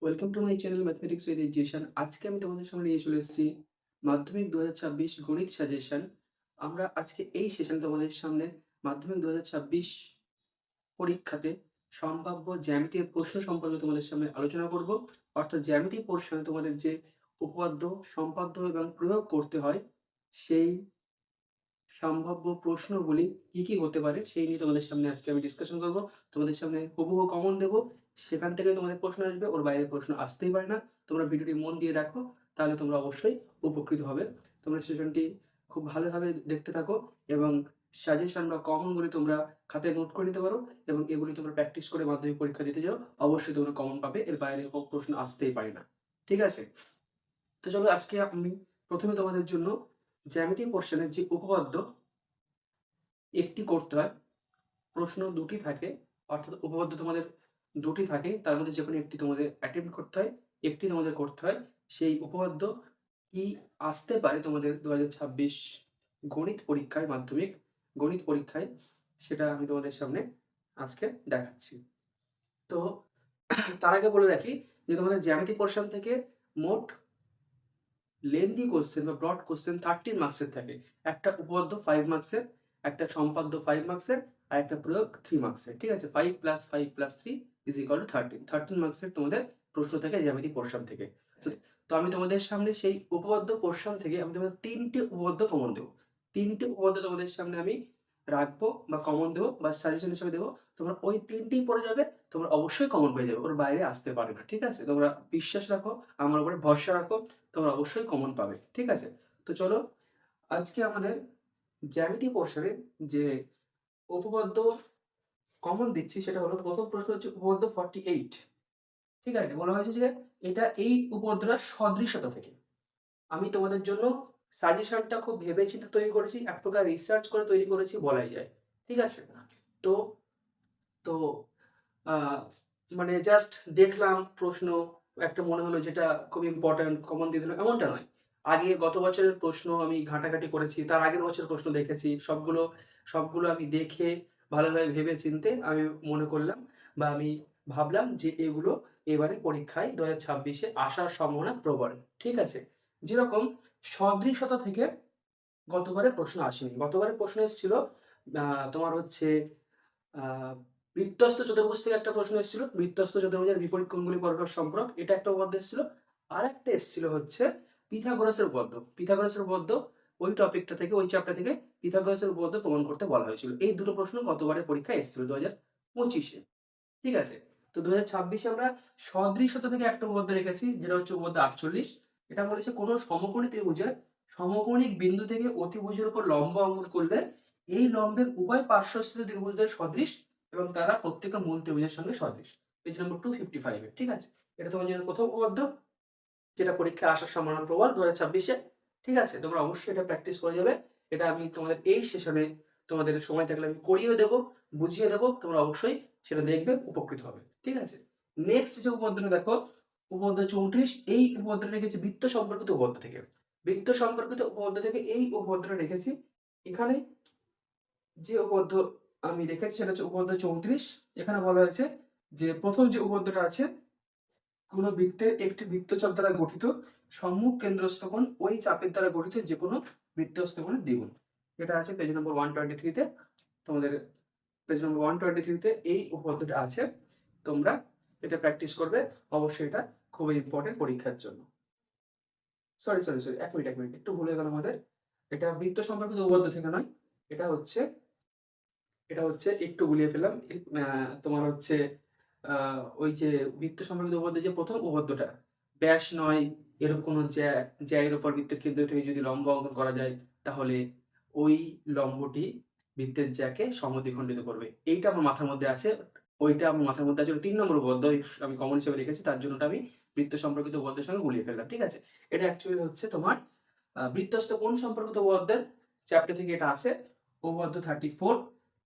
Welcome to my channel mathematics with education. আজকে আমি তোমাদের সামনে নিয়ে চলে এসেছি মাধ্যমিক 2026 গণিত সাজেশন। আমরা আজকে এই সেশনে তোমাদের সামনে মাধ্যমিক 2026 পরীক্ষাতে সম্ভাব্য জ্যামিতির প্রশ্ন সম্পর্কে তোমাদের সামনে আলোচনা করব। অর্থাৎ জ্যামিতি পোর্শনে তোমাদের যে উপপাদ্য, সম্পাদ্য এবং প্রয়োগ করতে হয়, সেই সম্ভাব্য প্রশ্নগুলি কি, কি হতে পারে সেই নিয়ে তোমাদের সামনে আজকে আমি ডিসকাশন করব। তোমাদের সামনে হুবহু কমন দেব। সেখান থেকে তোমাদের প্রশ্ন আসবে, ওর বাইরে প্রশ্ন আসতেই পারে না। তোমরা ভিডিওটি মন দিয়ে দেখো, তাহলে তোমরা অবশ্যই উপকৃত হবে। তোমরা সেশনটি খুব ভালোভাবে দেখতে থাকো এবং সাজেশন বা কমনগুলি তোমরা খাতায় নোট করে নিতে পারো এবং এগুলি তোমরা প্র্যাকটিস করে মাধ্যমিক পরীক্ষা দিতে যাও। অবশ্যই তোমরা কমন পাবে, এর বাইরে প্রশ্ন আসতেই পারে না। ঠিক আছে? তো চলো আজকে আমি প্রথমে তোমাদের জন্য জ্যামিতি পোর্শনের যে উপপাদ্য একটি করতে হয়, প্রশ্ন দুটি থাকে, অর্থাৎ উপপাদ্য তোমাদের দুটি থাকে, তার মধ্যে যেকোনো একটি তোমাদের অ্যাটেম্প্ট করতে হয়, একটি তোমাদের করতে হয়। সেই উপপাদ্য কি আসতে পারে তোমাদের 2026 গণিত পরীক্ষায়, মাধ্যমিক গণিত পরীক্ষায়, সেটা আমি তোমাদের সামনে আজকে দেখাচ্ছি। তো তার আগে বলে রাখি যে তোমাদের জ্যামিতি পোর্শন থেকে মোট লেন্দি কোশ্চেন বা ব্রড কোশ্চেন 13 মার্কসের থাকে। একটা উপপাদ্য 5 মার্কসের, একটা সম্পাদ্য 5 মার্কসের, আর একটা প্রয়োগ 3 মার্কসের। ঠিক আছে? 5 + 5 + 3 = 13। 13 মার্কসের তোমাদের প্রশ্ন থাকে জ্যামিতি পোর্শন থেকে। তো আমি তোমাদের সামনে সেই উপপাদ্য পোর্শন থেকে আমি তোমাদের 3টে উপপাদ্য কমন দেবো। 3টে উপপাদ্য তোমাদের সামনে আমি রাখবো বা কমন দেবো বা সাজেশন হিসেবে দেবো। তোমরা ওই 3টেই পড়ে যাবে, তোমরা অবশ্যই কমন পেয়ে যাবে। ওর বাইরে আসতে পারে না। ঠিক আছে? তোমরা বিশ্বাস রাখো, আমার উপরে ভরসা রাখো, তোমরা অবশ্যই কমন পাবে। ঠিক আছে? তো চলো আজকে আমাদের জ্যামিতি পোর্শনে যে উপপাদ্য কমন দিচ্ছি সেটা হলো, প্রথম প্রশ্ন হচ্ছে উপপাদ্য 48। ঠিক আছে? বলা হয়েছে যে এটা এই উপপাদ্যটা সদৃশতা থেকে। আমি তোমাদের জন্য সাজেশনটা খুব ভেবেচিন্তে তৈরি করেছি, এক প্রকার রিসার্চ করে তৈরি করেছি বলাই যায়। ঠিক আছে? তো তো আহ, মানে জাস্ট দেখলাম প্রশ্ন, একটা মনে হলো যেটা খুব ইম্পর্ট্যান্ট, কমন দিয়ে দিলাম, এমনটা নয়। আগে গত বছরের প্রশ্ন আমি ঘাটাঘাটি করেছি, তার আগের বছরের প্রশ্ন দেখেছি, সবগুলো সবগুলো আমি দেখে ভালোভাবে ভেবে চিনতে আমি মনে করলাম বা আমি ভাবলাম যে এগুলো এবারে পরীক্ষায় 2026-এ আসার সম্ভাবনা প্রবল। ঠিক আছে? যেরকম সদৃশতা থেকে গতবারে প্রশ্ন আসেনি। গতবারে প্রশ্ন এসেছিল তোমার হচ্ছে আহ বৃত্তস্থ চতুর্ভুজ থেকে একটা প্রশ্ন এসেছিল, বৃত্তস্থ চতুর্ভুজের বিপরীত কোণগুলি পরস্পর সম্পর্ক, এটা একটা উপপাদ্য এসেছিল। আর একটা এসেছিল হচ্ছে পিথাগোরাসের উপপাদ্য। পিথাগোরাসের উপপাদ্য, ওই টপিকটা থেকে, ওই চ্যাপ্টার থেকে পিথাগোরাসের উপপাদ্য প্রমাণ করতে বলা হয়েছিল। এই দুটো প্রশ্ন গতবারের পরীক্ষায় এসেছিল 2025-এ। ঠিক আছে? তো 2026-এ আমরা সদৃশতা থেকে একটা উপপাদ্য রেখেছি, যেটা হচ্ছে উপপাদ্য 48। এটা বলেছে কোনো সমকোণী ত্রিভুজের সমকোণিক বিন্দু থেকে অতিভুজের উপর লম্ব অঙ্কন করলে এই লম্বের উভয় পার্শ্বস্থিত ত্রিভুজদের সদৃশ এবং তারা প্রত্যেকের মূল ত্রিভুজের সঙ্গে সদৃশ। পেজ নম্বর 255-এ। ঠিক আছে? এটা তোমার জন্য প্রথম উপপাদ্য, যেটা পরীক্ষায় আসার সম্ভাবনা প্রবল 2026-এ। ঠিক আছে? তোমরা অবশ্যই এটা প্র্যাকটিস করে যাবে। এটা আমি তোমাদের এই সেশনে তোমাদের সময় থাকলে আমি করিয়েও দেবো, বুঝিয়ে দেবো। তোমরা অবশ্যই সেটা দেখবে, উপকৃত হবে। ঠিক আছে? নেক্সট যে উপপাদ্যটা দেখো, উপপাদ্য 34। এই উপপাদ্যটা রেখেছি বৃত্ত সম্পর্কিত উপপাদ্য থেকে। বৃত্ত সম্পর্কিত উপপাদ্য থেকে এই উপপাদ্যটা রেখেছি। এখানে যে উপপাদ্য আমি রেখেছি সেটা হচ্ছে উপপাদ্য 34। এখানে বলা হয়েছে যে প্রথম যে উপপাদ্যটা আছে, কোনো বৃত্তের একটি বৃত্তচাপ দ্বারা গঠিত সম্মুখ কেন্দ্রস্থ কোণ ওই চাপের দ্বারা গঠিত যে কোনো বৃত্তস্থ কোণের দ্বিগুণ। এটা আছে পেজ নম্বর 123-তে। তোমাদের পেজ নম্বর 123-তে এই উপপাদ্যটা আছে। তোমরা এটা প্র্যাকটিস করবে অবশ্যই, এটা খুবই ইম্পর্টেন্ট পরীক্ষার জন্য। সরি, এক মিনিট একটু ভুলে গেল আমাদের। এটা বৃত্ত সম্পর্কিত উপপাদ্য থেকে নয়, এটা হচ্ছে একটু গুলিয়ে ফেললাম। তোমার হচ্ছে ওই যে বৃত্ত সম্পর্কিত উপপাদ্যের যে প্রথম উপপাদ্যটা, ব্যাস নয় এরূপ কোনো জ্যায়ের উপর বৃত্তের কেন্দ্র থেকে যদি লম্ব অঙ্কন করা যায়, তাহলে ওই লম্বটি বৃত্তের জ্যাকে সমদ্বিখণ্ডিত করবে। এইটা আমার মাথার মধ্যে আছে, ওইটা আমার মাথার মধ্যে আছে। 3 নম্বর উপপাদ্য আমি কমন হিসেবে রেখেছি, তার জন্য ওটা আমি বৃত্ত সম্পর্কিত উপপাদ্যের সঙ্গে গুলিয়ে ফেললাম। ঠিক আছে? এটা অ্যাকচুয়ালি হচ্ছে তোমার বৃত্তস্থ কোণ সম্পর্কিত উপপাদ্যের চ্যাপ্টার থেকে এটা আছে, উপপাদ্য 34।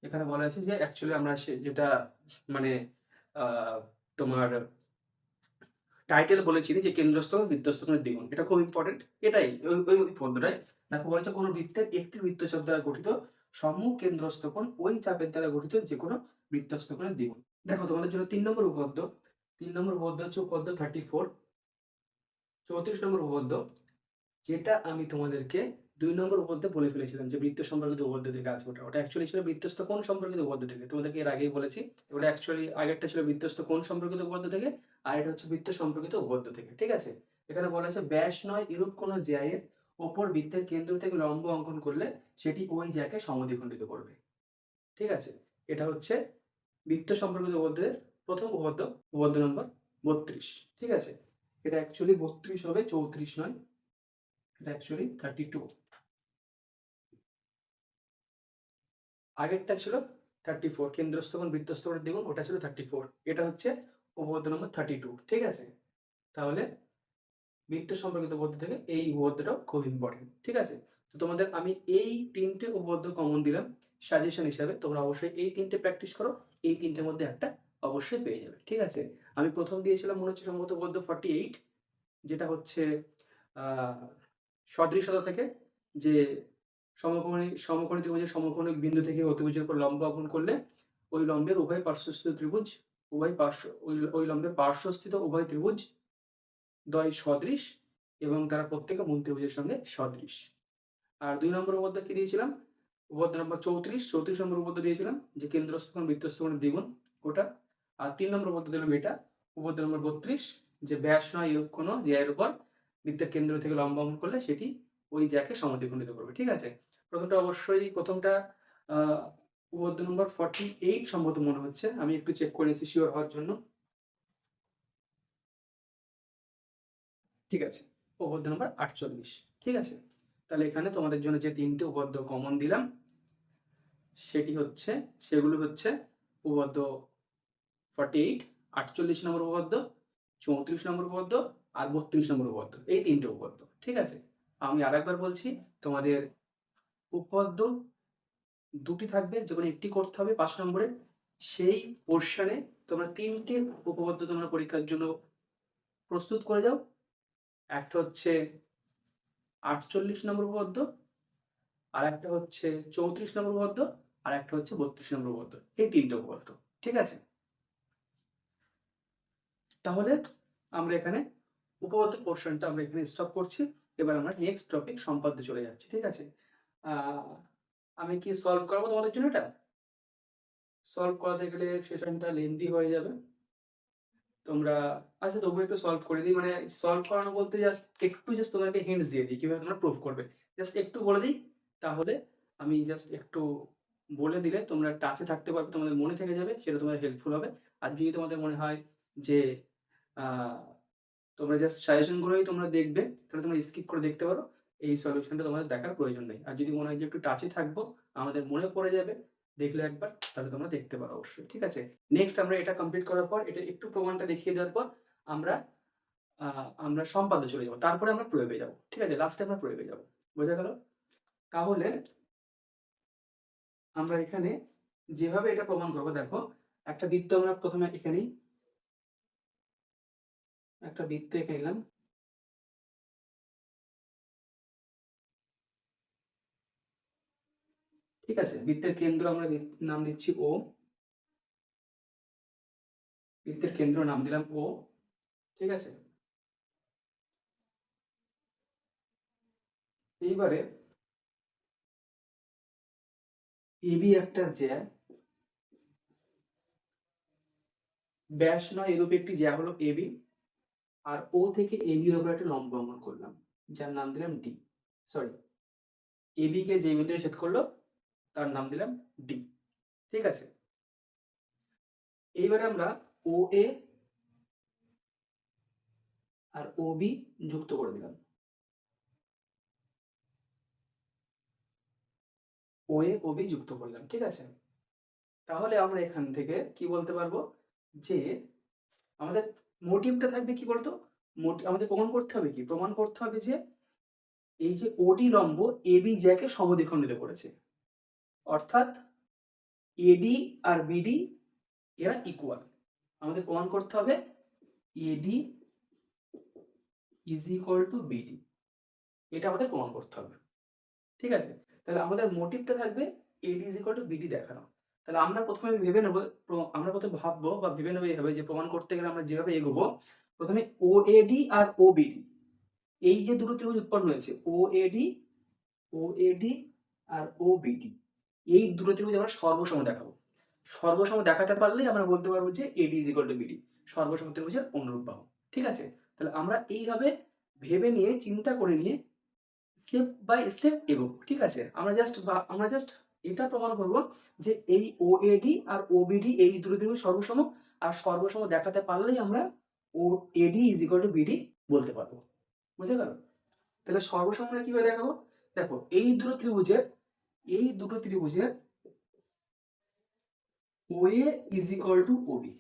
এখানে বলা আছে যে অ্যাকচুয়ালি আমরা যেটা মানে আহ, তোমার টাইটেল বলেছি যে কেন্দ্রস্থ কোণ বৃত্তস্থ কোণের দ্বিগুণ। এটা খুব ইম্পর্টেন্ট। এটাই ওই পদ্ধতিটাই দেখো, বলেছে কোনো বৃত্তের একটি বৃত্তচাপ দ্বারা গঠিত সম্মুখ কেন্দ্রস্থ কোণ ওই চাপের দ্বারা গঠিত যে কোনো বৃত্তস্থ কোণের দ্বিগুণ। দেখো তোমাদের জন্য 3 নম্বর উপপাদ্য। 3 নম্বর উপপাদ্য হচ্ছে উপপাদ্য 34। 34 নম্বর উপপাদ্য, যেটা আমি তোমাদেরকে 2 নম্বর উপপাদ্যে বলে ফেলেছিলাম যে বৃত্ত সম্পর্কিত উপপাদ্য থেকে আছে ওটা। ওটা অ্যাকচুয়ালি ছিল বৃত্তস্থ কোণ সম্পর্কিত উপপাদ্য থেকে। তোমাদেরকে এর আগেই বলেছি। ওটা অ্যাকচুয়ালি আগেরটা ছিল বৃত্তস্থ কোণ সম্পর্কিত উপপাদ্য থেকে, আর এটা হচ্ছে বৃত্ত সম্পর্কিত উপপাদ্য থেকে। ঠিক আছে? এখানে বলা আছে ব্যাস নয় এরূপ কোনো জ্যায়ের ওপর বৃত্তের কেন্দ্র থেকে লম্ব অঙ্কন করলে সেটি ওই জ্যাকে সমদ্বিখণ্ডিত করবে। ঠিক আছে? এটা হচ্ছে বৃত্ত সম্পর্কিত উপপাদ্যের প্রথম উপপাদ্য, উপপাদ্য নম্বর 32। ঠিক আছে? এটা অ্যাকচুয়ালি 32 হবে, 34 নয়। এটা অ্যাকচুয়ালি 32। আগেরটা ছিল 34, কেন্দ্রস্থ কোণ বৃত্তস্থ কোণের দ্বিগুণ, ওটা ছিল 34। এটা হচ্ছে উপপাদ্য নম্বর 32। ঠিক আছে? তাহলে বৃত্ত সম্পর্কিত উপপাদ্য থেকে এই উপপাদ্যটাও খুব ইম্পর্টেন্ট। ঠিক আছে? তো তোমাদের আমি এই 3টে উপপাদ্য কমন দিলাম সাজেশন হিসাবে। তোমরা অবশ্যই এই 3টে প্র্যাকটিস করো, এই 3টের মধ্যে একটা অবশ্যই পেয়ে যাবে। ঠিক আছে? আমি প্রথম দিয়েছিলাম মনে হচ্ছে সম্ভবত উপপাদ্য 48, যেটা হচ্ছে সদৃশতা থেকে, যে সমকোণী ত্রিভুজের সমকোণিক বিন্দু থেকে অতিভুজের উপর লম্ব অঙ্কন করলে ওই লম্বের উভয় পার্শ্বস্থিত ত্রিভুজ, ওই লম্বের পার্শ্বস্থিত উভয় ত্রিভুজ দ্বয় সদৃশ এবং তারা প্রত্যেকে মূল ত্রিভুজের সঙ্গে সদৃশ। আর 2 নম্বর উপপাদ্য কি দিয়েছিলাম? উপপাদ্য নম্বর 34 নম্বর উপপাদ্য দিয়েছিলাম যে কেন্দ্রস্থ কোণ বৃত্তস্থ কোণের দ্বিগুণ, ওটা। আর 3 নম্বর উপপাদ্য দিলাম এটা, উপপাদ্য নম্বর 32, যে ব্যাস নয় এরূপ কোনো জ্যায়ের উপর বৃত্তের কেন্দ্র থেকে লম্ব অঙ্কন করলে সেটি ওই জ্যাকে সমদ্বিখণ্ডিত করবে। ঠিক আছে? প্রথমটা উপপাদ্য নম্বর 48 সম্ভবত মনে হচ্ছে, আমি একটু চেক করে নিচ্ছি শিওর হওয়ার জন্য। ঠিক আছে, উপপাদ্য নম্বর 48। ঠিক আছে? তাহলে এখানে তোমাদের জন্য যে 3টে উপপাদ্য কমন দিলাম সেগুলো হচ্ছে উপপাদ্য 48, 48 নম্বর উপপাদ্য, 34 নম্বর উপপাদ্য আর 32 নম্বর উপপাদ্য, এই 3টে উপপাদ্য। ঠিক আছে? আমি আরেকবার বলছি, তোমাদের উপপাদ্য দুটি থাকবে, যেকোনো একটি করতে হবে 5 নম্বরের। সেই পোর্শনে তোমরা 3টে উপপাদ্য তোমরা পরীক্ষার জন্য প্রস্তুত করে যাও। একটা হচ্ছে 48 নম্বর উপপাদ্য, আর একটা হচ্ছে 34 নম্বর উপপাদ্য, আর একটা হচ্ছে 32 নম্বর উপপাদ্য, এই 3টে উপপাদ্য। ঠিক আছে? তাহলে আমরা এখানে উপপাদ্য পোর্শনটা আমরা এখানে স্টপ করছি। এবার আমরা নেক্সট টপিক সম্পাদ্যে চলে যাচ্ছি। ঠিক আছে? আমি কি সলভ করবো তোমাদের জন্য? এটা সলভ করাতে গেলে সেশনটা লেন্দি হয়ে যাবে। তোমরা আচ্ছা তবু একটু সলভ করে দিই, মানে সলভ করানো বলতে জাস্ট তোমাকে হিন্টস দিয়ে দিই কিভাবে তোমরা প্রুফ করবে। জাস্ট একটু বলে দিই, তাহলে আমি জাস্ট একটু বলে দিলে তোমরা টাচে থাকতে পারবে, তোমাদের মনে থেকে যাবে, সেটা তোমাদের হেল্পফুল হবে। আর যদি তোমাদের মনে হয় যে তোমরা জাস্ট সাজেশনগুলোই তোমরা দেখবে, তাহলে তোমরা স্কিপ করে দেখতে পারো, এই সলিউশনটা তোমাদের দেখার প্রয়োজন নেই। আর যদি মনে হয় যে একটু টাচে থাকবো, আমাদের মনে পড়ে যাবে দেখলে একবার, তাহলে তোমরা দেখতে পারো অবশ্যই। ঠিক আছে? নেক্সট আমরা এটা কমপ্লিট করার পর, এটা একটু প্রমাণটা দেখিয়ে দেওয়ার পর আমরা সম্পাদ্যে চলে যাবো, তারপরে আমরা প্রয়োগে যাবো। ঠিক আছে? লাস্টে আমরা প্রয়োগে যাবো। বোঝা গেল? তাহলে আমরা এখানে যেভাবে এটা প্রমাণ করবো, দেখো একটা বৃত্ত আমরা প্রথমে এখানেই একটা বৃত্ত এঁকে নিলাম। ঠিক আছে? বৃত্তের কেন্দ্র আমরা নাম দিচ্ছি ও, বৃত্তের কেন্দ্র নাম দিলাম ও। ঠিক আছে? এইবারে এবি একটা জ্যা, ব্যাস নয় এরূপ একটি জ্যা হলো এবি, আর ও থেকে এবি এর উপর একটা লম্ব অঙ্কন করলাম যার নাম দিলাম ডি। সরি, এবি কে যে বিন্দুতে ছেদ করলো তার নাম দিলাম ডি। ঠিক আছে? এইবারে আমরা ও এ আর ও বি যুক্ত করে দিলাম। ও এ ও বি যুক্ত করলাম। ঠিক আছে? তাহলে আমরা এখান থেকে কি বলতে পারবো যে আমাদের মোটিভটা থাকবে কি বলতো, আমাদের প্রমাণ করতে হবে কি, প্রমাণ করতে হবে যে এই যে ওডি লম্ব এবি জ্যাকে সমদ্বিখণ্ডিত করেছে, অর্থাৎ এডি আর বিডি এরা ইকুয়াল। আমাদের প্রমাণ করতে হবে এডি ইজ ইকুয়াল টু বিডি, এটা আমাদের প্রমাণ করতে হবে। ঠিক আছে? তাহলে আমাদের মোটিভটা থাকবে এডি ইজ ইকুয়াল টু বিডি দেখানো। তাহলে আমরা প্রথমে ভেবে নেব, আমরা প্রথমে ভাববো বা ভেবে নেবো এইভাবে যে প্রমাণ করতে গেলে আমরা যেভাবে এগোবো, প্রথমে ওএডি আর ওবিডি, এই যে দুটো ত্রিভুজ উৎপন্ন হয়েছে, ওএডি আর ওবিডি, এই দুটো ত্রিভুজ আমরা সর্বসম দেখাবো। সর্বসম দেখাতে পারলেই আমরা বলতে পারবো যে AD is equal to BD, সর্বসম ত্রিভুজের অনুরূপ বাহু। ঠিক আছে, তাহলে আমরা এইভাবে ভেবে নিয়ে চিন্তা করে নিয়ে স্টেপ বাই স্টেপ এগোবো। ঠিক আছে, আমরা জাস্ট এটা প্রমাণ করব যে এই ওএডি আর ওবিডি এই দুটো ত্রিভুজ সর্বসম, আর সর্বসম দেখাতে পারলেই আমরা ও AD is equal to BD বলতে পারবো। বুঝে গেল? তাহলে সর্বসম আমরা কিভাবে দেখাবো? দেখো, এই দুটো ত্রিভুজের OA is equal to OB.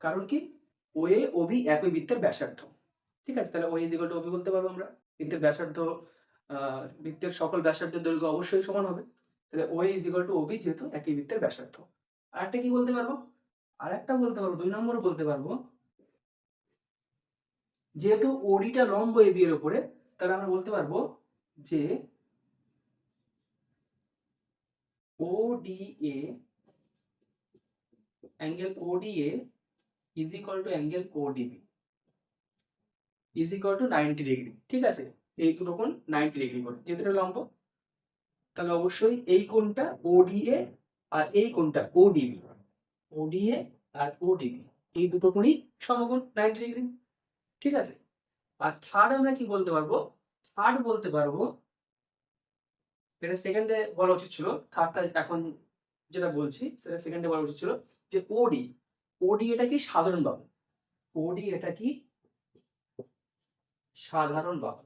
কারণ কি? ওএ ওবি একই বৃত্তের ব্যাসার্ধ। ঠিক আছে, তাহলে OA is equal to OB বলতে পারবো আমরা। বৃত্তের ব্যাসার্ধ, বৃত্তের সকল ব্যাসার্ধের দৈর্ঘ্য অবশ্যই সমান হবে। তাহলে OA is equal to OB, যেহেতু একই বৃত্তের ব্যাসার্ধ। আরেকটা কি বলতে পারবো? আরেকটা বলতে পারবো, 2 নম্বর বলতে পারবো, যেহেতু ওডিটা লম্ব এবি এর উপরে, তাহলে আমরা বলতে পারবো যে ODA, angle ODA is equal to angle ODB is equal to 90 degree. ঠিক আছে, এই দুটো কোণ 90 ডিগ্রি করে, যেহেতু এটা লম্ব, তাহলে অবশ্যই এই কোণটা ওডিএ আর এই কোণটা ওডিবি, ওডিএ আর ওডিবি এই দুটো কোণই সমকোণ 90 ডিগ্রি। ঠিক আছে, আর থার্ড আমরা কি বলতে পারবো? থার্ড বলতে পারবো, এটা সেকেন্ডে বলা উচিত ছিল, থার্ডটা এখন যেটা বলছি সেটা সেকেন্ডে বলা উচিত ছিল, যে ওডি, ওডি এটা কি সাধারণ বাহু, ওডি এটা কি সাধারণ বাহু।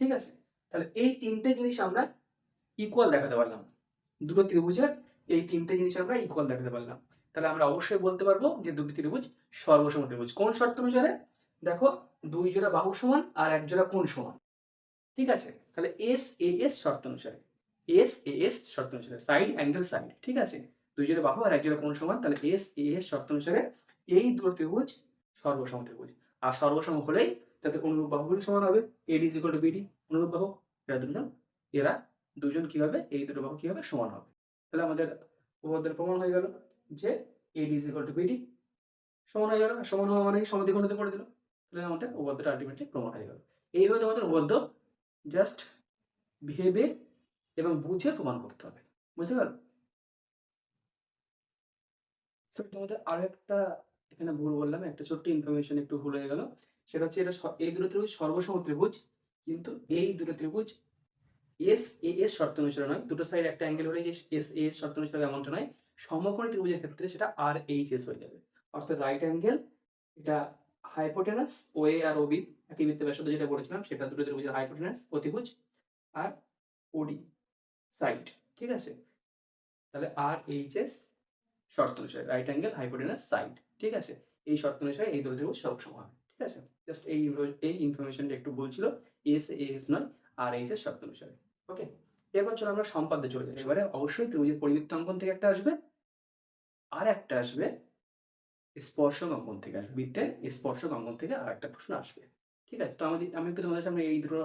ঠিক আছে, তাহলে এই তিনটে জিনিস আমরা ইকুয়াল দেখাতে পারলাম, দুটো ত্রিভুজের এই তিনটে জিনিস আমরা ইকুয়াল দেখাতে পারলাম। তাহলে আমরা অবশ্যই বলতে পারবো যে দুটি ত্রিভুজ সর্বসম ত্রিভুজ। কোন শর্ত অনুসারে? দেখো, দুই জোড়া বাহু সমান আর এক জোড়া কোণ সমান। ঠিক আছে, তাহলে এস এ এস শর্ত অনুসারে, এস এ এস শর্ত অনুসারে, সাইড অ্যাঙ্গেল সাইড। ঠিক আছে, দুই জোড়া বাহু আর এক জোড়া কোণ সমান, তাহলে এস এ এস শর্ত অনুসারে এই দুটো ত্রিভুজ সর্বসম ত্রিভুজ। আর সর্বসম হলেই তাদের অনুরূপ বাহুগুলো সমান হবে, এডি ইজ ইকুয়াল টু বিডি, অনুরূপ বাহু এরা দুজন কি হবে, এই দুটো বাহু কি হবে, সমান হবে। তাহলে আমাদের উপপাদ্যের প্রমাণ হয়ে গেল যে AD is equal to BD সমান হয়ে গেল। সমান হওয়া মানে সমদ্বিখণ্ডিত করে দিল, তাহলে আমাদের উপপাদ্যটা আলটিমেটলি প্রমাণ হয়ে গেল। এইভাবে তোমাদের উপপাদ্য জাস্ট ভেবে এবং বুঝে প্রমাণ করতে হবে। বুঝতে গেল? স্যার, তোমাদের আরো একটা এখানে ভুল বললাম, একটা ছোট্ট ইনফরমেশন একটু ভুল হয়ে গেল। সেটা হচ্ছে এটা এই দুটো ত্রিভুজ সর্বসম ত্রিভুজ, কিন্তু এই দুটো ত্রিভুজ এস এ এস শর্ত অনুসারে নয়। দুটো সাইড একটা অ্যাঙ্গেল হলে এস এ এস শর্ত অনুসারে এমনটা নয়, সমকোণী ত্রিভুজের ক্ষেত্রে সেটা আর এইচ এস হয়ে যাবে। অর্থাৎ রাইট অ্যাঙ্গেল, এটা হাইপোটেনাস, ও এ আর ওবি একই বৃত্তের ব্যাসার্ধ যেটা বলেছিলাম, সেটা দুটো ত্রিভুজের হাইপোটেনাস অতিভুজ, আর ওডি সাইড। ঠিক আছে, তাহলে আর এইচ এস শর্ত অনুসারে, রাইট অ্যাঙ্গেল হাইপোটেনাস সাইড। ঠিক আছে, এই শর্ত অনুসারে এই দুটো ত্রিভুজ সর্বসম হবে। ঠিক আছে, জাস্ট এই ইনফরমেশনটা একটু ভুল ছিল, এস এ এস নয়, আর এইচ এস শর্ত অনুসারে। ওকে, এরপর চলো আমরা সম্পাদ্যে চলে যাই। এবারে অবশ্যই ত্রিভুজের পরিবৃত্ত অঙ্কন থেকে একটা আসবে, আর একটা আসবে স্পর্শক অঙ্কন থেকে আসবে, বৃত্তের স্পর্শক অঙ্কন থেকে আর একটা প্রশ্ন আসবে। ঠিক আছে, তো আমি একটু তোমাদের সামনে এই দুটো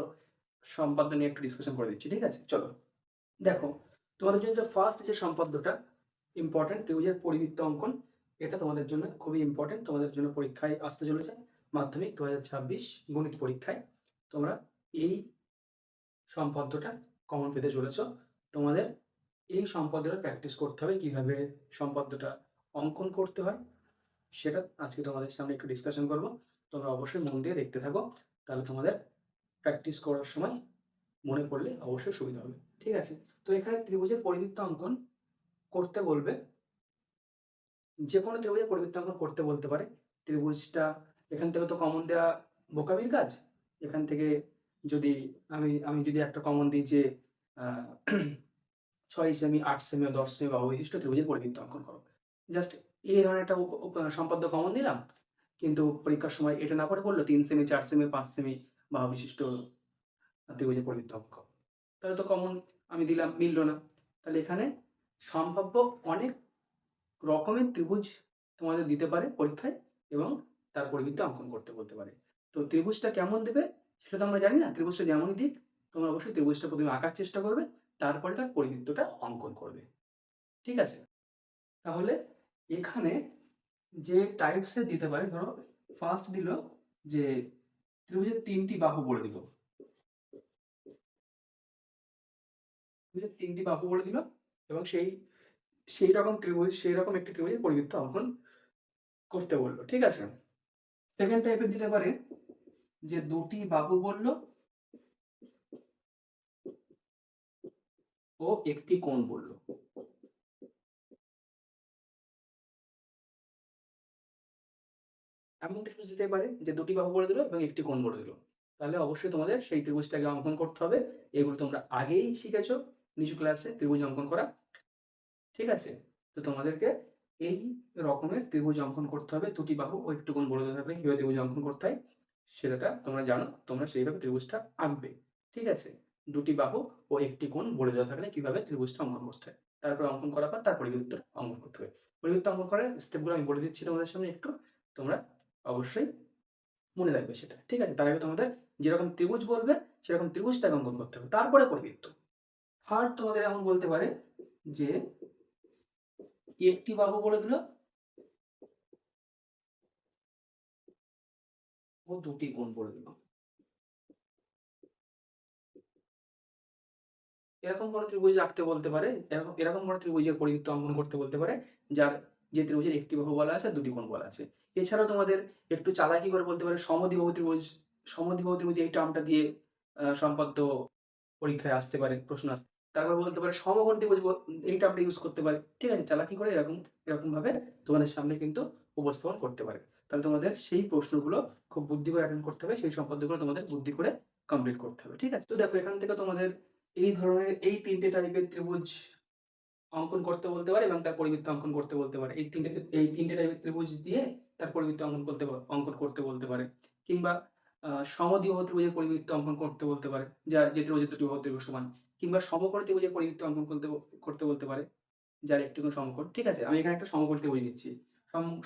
সম্পাদ্য নিয়ে একটু ডিসকাশন করে দিচ্ছি। ঠিক আছে, চলো দেখো, তোমাদের জন্য যে ফার্স্ট যে সম্পাদ্যটা ইম্পর্টেন্ট, ত্রিভুজের পরিবৃত্ত অঙ্কন, এটা তোমাদের জন্য খুবই ইম্পর্টেন্ট। তোমাদের জন্য পরীক্ষায় আসতে চলেছে, মাধ্যমিক 2026 গণিত পরীক্ষায় তোমরা এই সম্পাদ্যটা কমন পেতে চলেছ। তোমাদের এই সম্পাদ্যটা প্র্যাকটিস করতে হবে, কিভাবে সম্পাদ্যটা অঙ্কন করতে হয় সেটা আজকে তোমাদের সামনে একটু ডিসকাশন করব। তোমরা অবশ্যই মন দিয়ে দেখতে থাকো, তাহলে তোমাদের প্র্যাকটিস করার সময় মনে পড়লে অবশ্যই সুবিধা হবে। ঠিক আছে, তো এখানে ত্রিভুজের পরিবৃত্ত অঙ্কন করতে বলবে, যে কোনো ত্রিভুজের পরিবৃত্ত অঙ্কন করতে বলতে পারে। ত্রিভুজটা এখান থেকে তো কমন দেওয়া বোকামির কাজ। এখান থেকে যদি আমি যদি একটা কমন দিই যে 6 সেমি, 8 সেমি ও 10 সেমি বাহু বিশিষ্ট ত্রিভুজের পরিবৃত্ত অঙ্কন করো, জাস্ট এই ধরনের একটা সম্পাদ্য কমন দিলাম, কিন্তু পরীক্ষার সময় এটা না পড়ে বললো 3 সেমি, 4 সেমি, 5 সেমি বাহু বিশিষ্ট ত্রিভুজের পরিবৃত্ত অঙ্কন, তাহলে তো কমন আমি দিলাম, মিললো না। তাহলে এখানে সম্ভাব্য অনেক রকমের ত্রিভুজ তোমাদের দিতে পারে পরীক্ষায়, এবং তার পরিবৃত্ত অঙ্কন করতে বলতে পারে। তো ত্রিভুজটা কেমন দেবে সেটা তো আমরা জানি না। ত্রিভুজটা যেমনই দিক, তোমরা অবশ্যই ত্রিভুজটা প্রথমে আঁকার চেষ্টা করবে, তারপরে তার পরিবৃত্তটা অঙ্কন করবে। ঠিক আছে? তাহলে এখানে যে টাইপসে দিতে পারে, ধরো ফার্স্ট দিল যে ত্রিভুজের 3টি বাহু বলে দিল, ত্রিভুজের 3টি বাহু বলে দিল এবং সেই রকম ত্রিভুজ, সেই রকম একটি ত্রিভুজের পরিবৃত্ত অঙ্কন করতে বললো। ঠিক আছে? সেকেন্ড টাইপের দিতে পারে যে 2টি বাহু বলল ও একটি কোণ বলল। এমন ত্রিভুজ দিতে পারে যে 2টি বাহু বলে দিল এবং একটি কোণ বলে দিল। তাহলে অবশ্যই তোমাদের সেই ত্রিভুজটাকে অঙ্কন করতে হবে। এগুলো তোমরা আগেই শিখেছো নিচু ক্লাসে ত্রিভুজ অঙ্কন করা। ঠিক আছে? তো তোমাদেরকে এই রকমের ত্রিভুজ অঙ্কন করতে হবে। 2টি বাহু ও একটি কোণ বলে দিতে হবে, কিভাবে ত্রিভুজ অঙ্কন করতে হয় সেটা তোমরা জানো, তোমরা সেইভাবে ত্রিভুজটা আঁকবে। ঠিক আছে? 2টি বাহু ও একটি কোণ বলে দেওয়া থাকলে কিভাবে ত্রিভুজটা অঙ্কন করতে হয়, তারপর অঙ্কন করার পর তার পরিবৃত্ত অঙ্কন করতে হবে। পরিবৃত্ত অঙ্কন করার স্টেপগুলো আমি বলে দিচ্ছি তোমাদের সামনে একটু, তোমরা অবশ্যই মনে রাখবে সেটা। ঠিক আছে? তার আগে তোমাদের যেরকম ত্রিভুজ বলবে সেরকম ত্রিভুজটাকে অঙ্কন করতে হবে, তারপরে পরিবৃত্ত। থার্ড তোমাদের এমন বলতে পারে যে একটি বাহু বলে দিল ও 2টি কোণ বলে দিল। এরকম কোনো ত্রিভুজ আঁকতে বলতে পারে, এরকম কোনো ত্রিভুজের পরিবৃত্ত অঙ্কন করতে বলতে পারে যার, যে ত্রিভুজের একটি বাহু বলা আছে, 2টি কোণ বলা আছে। এছাড়াও তোমাদের একটু চালাকি করে বলতে পারে সমদ্বিবাহু ত্রিভুজ। সমদ্বিবাহু ত্রিভুজ এই টার্মটা দিয়ে সম্পাদ্য পরীক্ষায় আসতে পারে, প্রশ্ন আসতে। তারপর বলতে পারে সমকোণ ত্রিভুজ, এই টার্মটা ইউজ করতে পারে। ঠিক আছে? চালাকি করে এরকম ভাবে তোমাদের সামনে কিন্তু উপস্থাপন করতে পারে। তাহলে তোমাদের সেই প্রশ্নগুলো খুব বুদ্ধি করে অ্যাটেন্ড করতে হবে, সেই সম্পাদ্যগুলো তোমাদের বুদ্ধি করে কমপ্লিট করতে হবে। ঠিক আছে? তো দেখো, এখান থেকে তোমাদের এই ধরনের এই 3টে টাইপের ত্রিভুজ অঙ্কন করতে বলতে পারে এবং তার পরিবৃত্ত অঙ্কন করতে বলতে পারে। এই তিনটে টাইপের ত্রিভুজ দিয়ে তার পরিবৃত্ত অঙ্কন করতে বলতে পারে। কিংবা সমদ্বিবাহু ত্রিভুজের পরিবৃত্ত অঙ্কন করতে বলতে পারে, যার যে ত্রিভুজের 2টি বাহু দৈর্ঘ্য সমান। কিংবা সমকোণ ত্রিভুজের পরিবৃত্ত অঙ্কন করতে বলতে পারে, যার একটি কোণ সমকোণ। ঠিক আছে? আমি এখানে একটা সমকোণ ত্রিভুজ নিচ্ছি।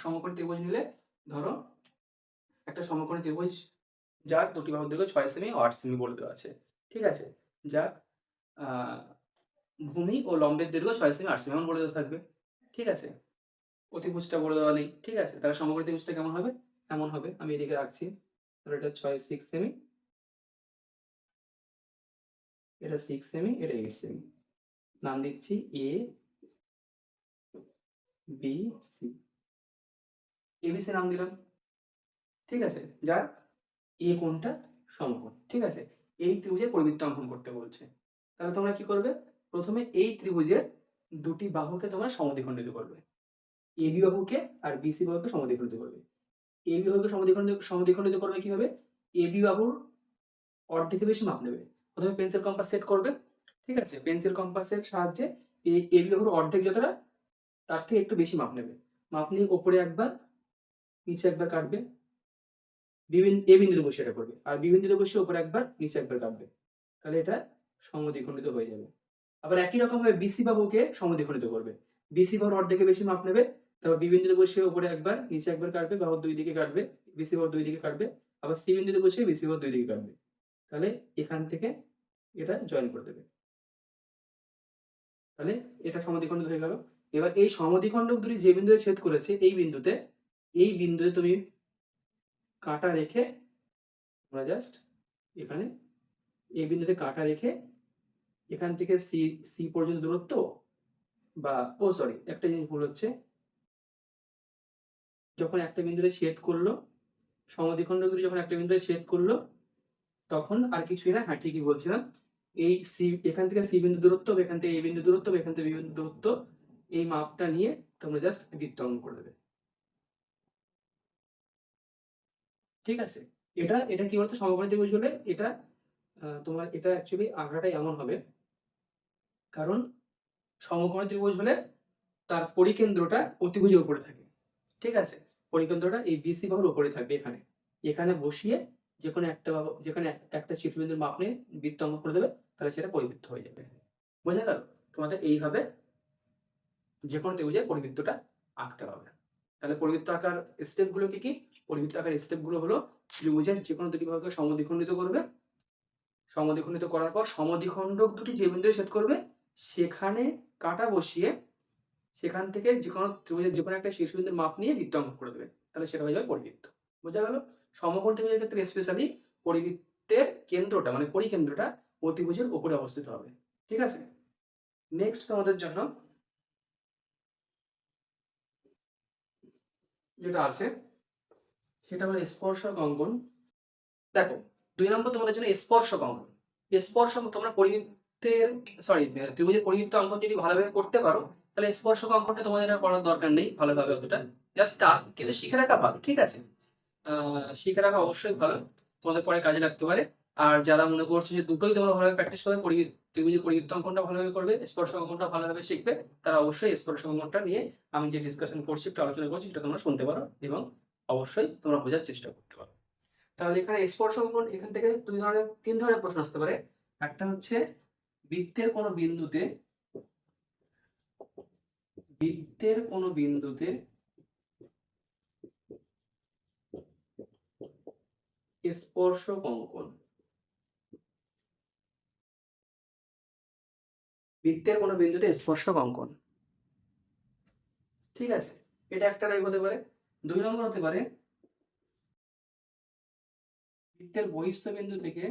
সমকোণ ত্রিভুজ নিলে ধরো একটা সমকোণী ত্রিভুজ যার 2টি বাহুর দৈর্ঘ্য 6 সেমি ও 8 সেমি বলে দেওয়া আছে। ঠিক আছে? যার আহ ভূমি ও লম্বের দৈর্ঘ্য 6 সেমি 8 সেমি এমন বলে দেওয়া থাকবে। ঠিক আছে? অতিভুজটা বলে দেওয়া নেই। ঠিক আছে? তাহলে সমকোণী ত্রিভুজটা কেমন হবে? এমন হবে, আমি এদিকে রাখছি। তাহলে এটা 6 সেমি, এটা 6 সেমি, এটা 8 সেমি। নাম দিচ্ছি এ বি সি। এবিসি নাম দিলাম। ঠিক আছে? যার এ কোণটা সমকোণ। ঠিক আছে? এই ত্রিভুজের পরিবৃত্ত অঙ্কন করতে বলছে। তাহলে তোমরা কি করবে? প্রথমে এই ত্রিভুজের 2টি বাহুকে তোমরা সমদ্বিখণ্ডিত করবে। এবি বাহুকে আর বিসি বাহুকে সমদ্বিখণ্ডিত করবে। এবি বাহুকে সমদ্বিখণ্ডিত করবে কিভাবে? এবি বাহুর অর্ধেকের বেশি মাপ নেবে। প্রথমে পেন্সিল কম্পাস সেট করবে। ঠিক আছে? পেন্সিল কম্পাসের সাহায্যে এই এবি বাহুর অর্ধেক যতটা, তার থেকে একটু বেশি মাপ নেবে। মাপ নিয়ে ওপরে একবার, নিচে একবার কাটবে। এ বিন্দুতে বসে এটা করবে, আর বি বিন্দুতে বসে ওপরে একবার, নিচে একবার কাটবে। তাহলে এটা সমদ্বিখণ্ডিত হয়ে যাবে। আবার একই রকম ভাবে বিসি বাহুকে সমদ্বিখণ্ডিত করবে। বিসি বাহুর অর্ধেকে বেশি মাপ নেবে, তারপর বি বিন্দুতে বসে উপরে একবার, নিচে একবার কাটবে, বাহুর দুই দিকে কাটবে, বিসি বাহুর দুই দিকে কাটবে। আবার সি বিন্দুতে বসে বিসি বাহুর দুই দিকে কাটবে। তাহলে এখান থেকে এটা জয়েন করে দেবে। তাহলে এটা সমদ্বিখণ্ডিত হয়ে গেল। এবার এই সমদ্বিখণ্ডক দুটি যে বিন্দুতে ছেদ করেছে, এই বিন্দুতে তুমি কাটা রেখে, তোমরা জাস্ট এখানে এই বিন্দুতে কাটা রেখে এখান থেকে সি সি পর্যন্ত দূরত্ব, বা সরি, একটা জিনিস ভুল হচ্ছে। যখন একটা বিন্দুতে ছেদ করলো, সমদ্বিখণ্ডক দুটি যখন একটা বিন্দুতে ছেদ করলো, তখন আর কিছুই না, হ্যাঁ ঠিকই বলছিলাম, এই সি, এখান থেকে সি বিন্দু দূরত্ব, এখান থেকে এ বিন্দু দূরত্ব, এখান থেকে বি বিন্দু দূরত্ব, এই মাপটা নিয়ে তোমরা জাস্ট বৃত্ত অঙ্কন করে দেবে। ঠিক আছে? এটা এটা কি বলতো, সমকোণী ত্রিভুজ হলে এটা তোমার এটা অ্যাকচুয়ালি আঁকাটাই এমন হবে, কারণ সমকোণী ত্রিভুজ হলে তার পরিকেন্দ্রটা অতিভুজের উপরে থাকে। ঠিক আছে? পরিকেন্দ্রটা এই বিসি বাহুর উপরে থাকবে। এখানে এখানে বসিয়ে যেখানে একটা শীর্ষবিন্দুর মাপ নিয়ে বৃত্ত অঙ্কন করে দেবে, তাহলে সেটা পরিবৃত্ত হয়ে যাবে। বোঝা গেল? তোমাদের এইভাবে যে কোনো ত্রিভুজের পরিবৃত্তটা আঁকতে হবে। তাহলে পরিবৃত্ত আঁকার স্টেপগুলো কি কি? পরিবৃত্ত আঁকার স্টেপগুলো হলো, ত্রিভুজের যে কোনো দুটি বাহুকে সমদ্বিখণ্ডিত করবে, সমদ্বিখণ্ডিত করার পর সমদ্বিখণ্ডক দুটি যে বিন্দুতে ছেদ করবে সেখানে কাটা বসিয়ে সেখান থেকে যে কোনো ত্রিভুজের যে কোনো একটা শীর্ষবিন্দুর মাপ নিয়ে বৃত্ত অঙ্কন করে দেবে, তাহলে সেটা হয়ে যাবে পরিবৃত্ত। বোঝা গেল? সমকোণ ত্রিভুজের ক্ষেত্রে স্পেশালি পরিবৃত্তের কেন্দ্রটা মানে পরিকেন্দ্রটা অতিভুজের উপরে অবস্থিত হবে। ঠিক আছে, নেক্সট তোমাদের জন্য যেটা আছে সেটা হলো স্পর্শক অঙ্কন। দেখো 2 নম্বর তোমাদের জন্য স্পর্শক অঙ্কন। স্পর্শক তোমরা পরিবৃত্তের ত্রিভুজের পরিবৃত্ত অঙ্কন যদি ভালোভাবে করতে পারো তাহলে স্পর্শক অঙ্কনটা তোমাদের আর করার দরকার নেই ভালোভাবে অতটা, জাস্ট কিন্তু শিখে রাখা ভালো। ঠিক আছে, শিখে রাখা অবশ্যই ভালো, তোমাদের পরে কাজে লাগতে পারে। আর যারা মনে করছে যে দুটোই তোমরা ভালোভাবে প্র্যাকটিস করবে, ত্রিভুজের পরিবৃত্ত অঙ্কনটা ভালোভাবে করবে, স্পর্শক অঙ্কনটা ভালোভাবে শিখবে, তারা অবশ্যই স্পর্শক অঙ্কনটা নিয়ে আমি যে ডিসকাশন করছি, একটু আলোচনা করছি, সেটা তোমরা শুনতে পারো এবং অবশ্যই তোমরা বোঝার চেষ্টা করতে পারো। তাহলে এখানে স্পর্শক অঙ্কন এখান থেকে তিন ধরনের প্রশ্ন আসতে পারে। একটা হচ্ছে বৃত্তের কোনো বিন্দুতে স্পর্শক অঙ্কন। বৃত্তের কোনো বিন্দুতে স্পর্শক অঙ্কন, ঠিক আছে, এটা একটা টাইপ হতে পারে। 2 নম্বর হতে পারে বৃত্তের বহিস্থ বিন্দু থেকে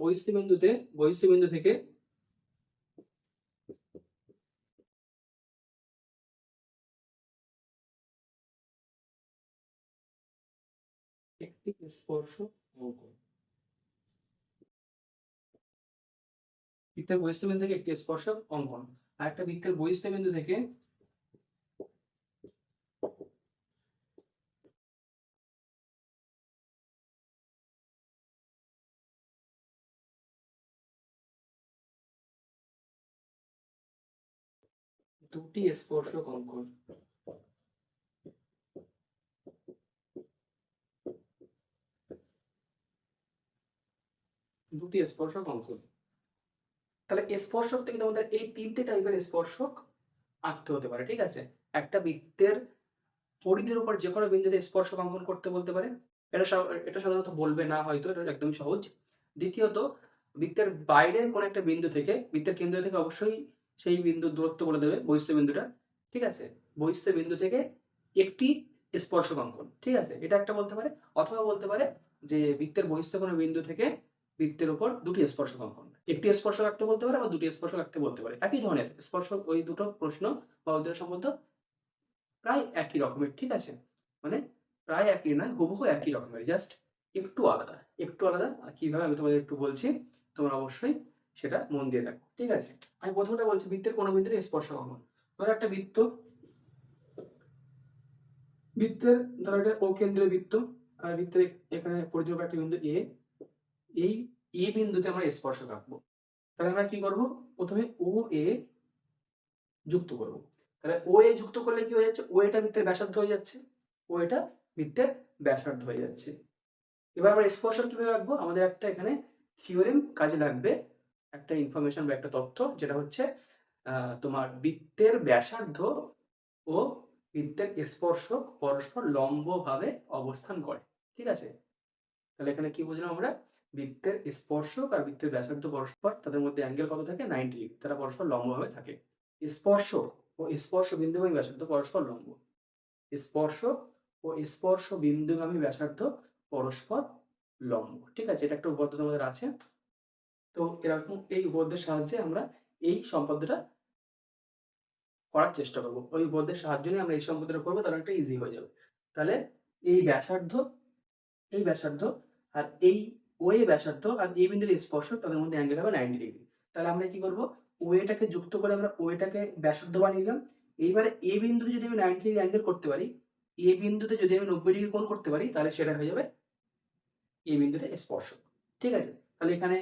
বহিস্থ বিন্দু থেকে একটি স্পর্শক অঙ্কন। বৃত্তের বহিস্থ বিন্দু থেকে একটি স্পর্শক অঙ্কন, আর একটা বৃত্তের বহিস্থ বিন্দু থেকে দুটি স্পর্শক অঙ্কন। দুটি স্পর্শক অঙ্কন, তাহলে স্পর্শক থেকে তোমাদের এই তিনটে টাইপের স্পর্শক আঁকতে হতে পারে। ঠিক আছে, একটা বৃত্তের পরিধির উপর যে কোনো বিন্দুতে স্পর্শক অঙ্কন করতে বলতে পারে, এটা সাধারণত বলবে না, হয়তো এটা একদম সহজ। দ্বিতীয়ত বৃত্তের বাইরের কোনো একটা বিন্দু থেকে, বৃত্তের কেন্দ্র থেকে অবশ্যই সেই বিন্দুর দূরত্ব বলে দেবে, বহিস্থ বিন্দুটা। ঠিক আছে, বহিস্থ বিন্দু থেকে একটি স্পর্শক অঙ্কন। ঠিক আছে, এটা একটা বলতে পারে। অথবা বলতে পারে যে বৃত্তের বহিস্থ কোনো বিন্দু থেকে বৃত্তের উপর দুটি স্পর্শক অঙ্কন, একটি স্পর্শক আঁকতে বলতে পারে বা দুটি স্পর্শক আঁকতে বলতে পারে। একই ধরনের স্পর্শক, ওই দুটো প্রশ্ন বা ওই দুটো সম্বন্ধ প্রায় একই রকমের। ঠিক আছে, মানে প্রায় একই নয়, হুবহু একই রকমের, জাস্ট একটু আলাদা। আর কিভাবে আমি তোমাদের একটু বলছি, তোমরা অবশ্যই সেটা মন দিয়ে দেখো। ঠিক আছে, আমি প্রথমটা বলছি বৃত্তের কোনো বিন্দুতে স্পর্শক অঙ্কন। ধরো একটা ধরো একটা ও কেন্দ্রীয় বৃত্ত, আর বৃত্তের এখানে পরিধির একটা বিন্দু এ, এই এ বিন্দুতে আমরা স্পর্শক আঁকবো। তাহলে আমরা কি করব, প্রথমে ও এ যুক্ত করব। তাহলে ও এ যুক্ত করলে কি হয়ে যাচ্ছে, ও এটা বৃত্তের ব্যাসার্ধ হয়ে যাচ্ছে, ও এটা বৃত্তের ব্যাসার্ধ হয়ে যাচ্ছে। এবার আমরা স্পর্শক কিভাবে আঁকবো, আমাদের একটা এখানে থিওরেম কাজে লাগবে, একটা ইনফরমেশন বা একটা তথ্য, যেটা হচ্ছে তোমার বৃত্তের ব্যাসার্ধ ও বৃত্তের স্পর্শক পরস্পর লম্বভাবে অবস্থান করে। ঠিক আছে, তাহলে এখানে কি বুঝলাম আমরা, বৃত্তের স্পর্শক আর বৃত্তের ব্যাসার্ধ পরস্পর, তাদের মধ্যে অ্যাঙ্গেল কত থাকে, 90 ডিগ্রি, তারা পরস্পর লম্বভাবে থাকে। স্পর্শক ও স্পর্শ বিন্দুগামী ব্যাসার্ধ পরস্পর লম্ব, স্পর্শক ও স্পর্শ বিন্দুগামী ব্যাসার্ধ পরস্পর লম্ব। ঠিক আছে, এটা একটা উপপাদ্য তোমাদের আছে। তো এরকম এই উপপাদ্যের সাহায্যে আমরা এই সম্পর্কটা করার চেষ্টা করবো, ওই উপপাদ্যের সাহায্য নিয়ে আমরা এই সম্পর্কটা করবো, তাহলে একটা ইজি হয়ে যাবে। তাহলে এই ব্যাসার্ধ আর এই ওয়ে ব্যাসার্ধ আর এই বিন্দুর স্পর্শক, তাদের মধ্যে অ্যাঙ্গেল হবে 90 ডিগ্রি। তাহলে আমরা কি করব, ওয়েটাকে যুক্ত করে আমরা ওয়েটাকে ব্যাসার্ধ বানিয়ে নিলাম। এইবারে এ বিন্দুতে যদি আমি 90 ডিগ্রি অ্যাঙ্গেল করতে পারি, এ বিন্দুতে যদি আমি 90 ডিগ্রি কোণ করতে পারি, তাহলে সেটা হয়ে যাবে এই বিন্দুতে স্পর্শক। ঠিক আছে, তাহলে এখানে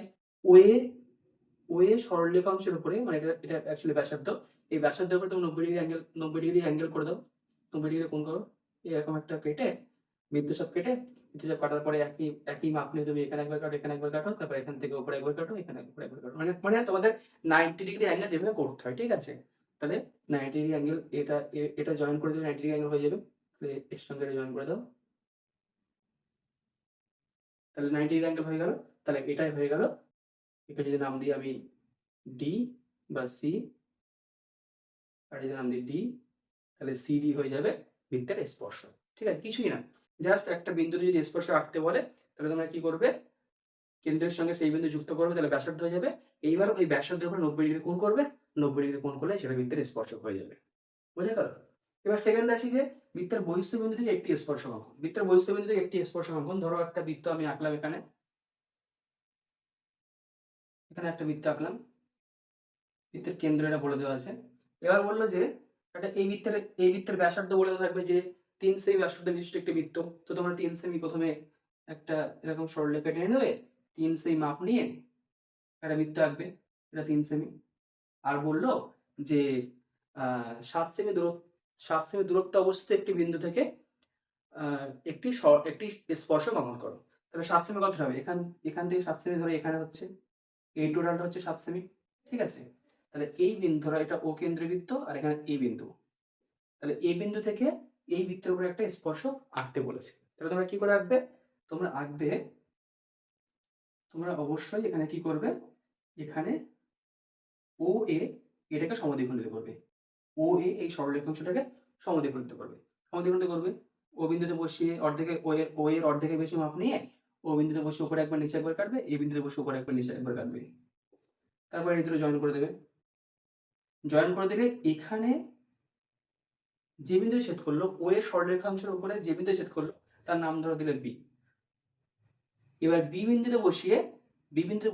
ওয়ে সরলরেখাংশের উপরে, মানে এটা অ্যাকচুয়ালি ব্যাসার্ধ, এই ব্যাসার্ধের উপরে তুমি 90 ডিগ্রি অ্যাঙ্গেল করে দাও, 90 ডিগ্রি কোণ করো, এরকম একটা কেটে বৃত্তচাপ কেটে, বৃত্তচাপ কাটার পরে একই একই মাপ নিয়ে তুমি এখানে একবার কাটো, এখানে একবার কাটো, তারপর এখান থেকে উপরে একবার কাটো, এখানে উপরে একবার কাটো। মানে তোমাদের 90 ডিগ্রি অ্যাঙ্গেল যেভাবে করতে হয়, ঠিক আছে? তাহলে 90 ডিগ্রি অ্যাঙ্গেল এটা জয়েন করে দিলে 90 ডিগ্রি অ্যাঙ্গেল হয়ে যাবে। তাহলে এর সঙ্গে এটা জয়েন করে দাও। তাহলে 90 ডিগ্রি অ্যাঙ্গেল হয়ে গেল। তাহলে এটাই হয়ে গেল। একে যদি নাম দিই আমি ডি বা সি, আর যদি নাম দিই ডি, তাহলে সিডি হয়ে যাবে বৃত্তের স্পর্শ। ঠিক আছে? কিছুই না, জাস্ট একটা বিন্দুতে যদি স্পর্শ আঁকতে বলে তাহলে তোমরা কি করবে, কেন্দ্রের সঙ্গে সেই বিন্দু যুক্ত করবে, তাহলে ব্যাসার্ধ হয়ে যাবে। এইবার ওই ব্যাসার্ধের উপরে 90 ডিগ্রি কোণ করবে, 90 ডিগ্রি কোণ করলে সেটা বৃত্তের স্পর্শক হয়ে যাবে। বুঝে গেল? এবার সেকেন্ড আসি যে বৃত্তের বহিস্থ বিন্দু থেকে একটি স্পর্শক অঙ্কন। বৃত্তের বহিস্থ বিন্দু থেকে একটি স্পর্শক অঙ্কন। ধরো একটা বৃত্ত আমি আঁকলাম, এখানে একটা বৃত্ত আঁকলাম, বৃত্তের কেন্দ্র এটা বলে দেওয়া আছে। এবার বললো যে একটা এই বৃত্তের ব্যাসার্ধ বলে দেওয়া থাকবে যে 3 সেমি ব্যাসার্ধ বিশিষ্ট একটি বৃত্ত। তো তোমরা 3 সেমি প্রথমে একটা এরকম সরলরেখা টেনে নেবে, 3 সেমি মাপ নিয়ে একটা বৃত্ত আঁকবে, এটা 3 সেমি। আর বললো যে 7 সেমি দূরত্ব অবস্থিত একটি বিন্দু থেকে একটি স্পর্শক অঙ্কন করো। তাহলে 7 সেমি কত হবে? এখান থেকে 7 সেমি ধরে এখানে হচ্ছে, এই টোটালটা হচ্ছে 7 সেমি। ঠিক আছে? তাহলে এই বিন্দু, ধরো এটা ও কেন্দ্রবৃত্ত আর এখানে এই বিন্দু, তাহলে এই বিন্দু থেকে এই বৃত্তের উপরে একটা স্পর্শক আঁকতে বলেছে। তাহলে তোমরা কি করে আঁকবে? তোমরা অবশ্যই এখানে কি করবে, এখানে ও এ এটাকে সমদ্বিখণ্ডিত করবে। ও এ এই সরলরেখাংশটাকে সমদ্বিখণ্ডিত করবে। ও বিন্দুতে বসিয়ে ও এর অর্ধেকের বেশি মাপ নিয়ে ও বিন্দুতে বসে উপরে একবার নিচে একবার কাটবে, এই বিন্দুতে বসে উপরে একবার নিচে একবার কাটবে। তারপর এই দুটো জয়েন করে দেবে। জয়েন করে দিলে এখানে যে বিন্দু ছেদ করলো, ও এর সরলরেখাংশের উপরে যে বিন্দু ছেদ করলো তার নাম ধরে দিলে বি। এবার বি বিন্দুতে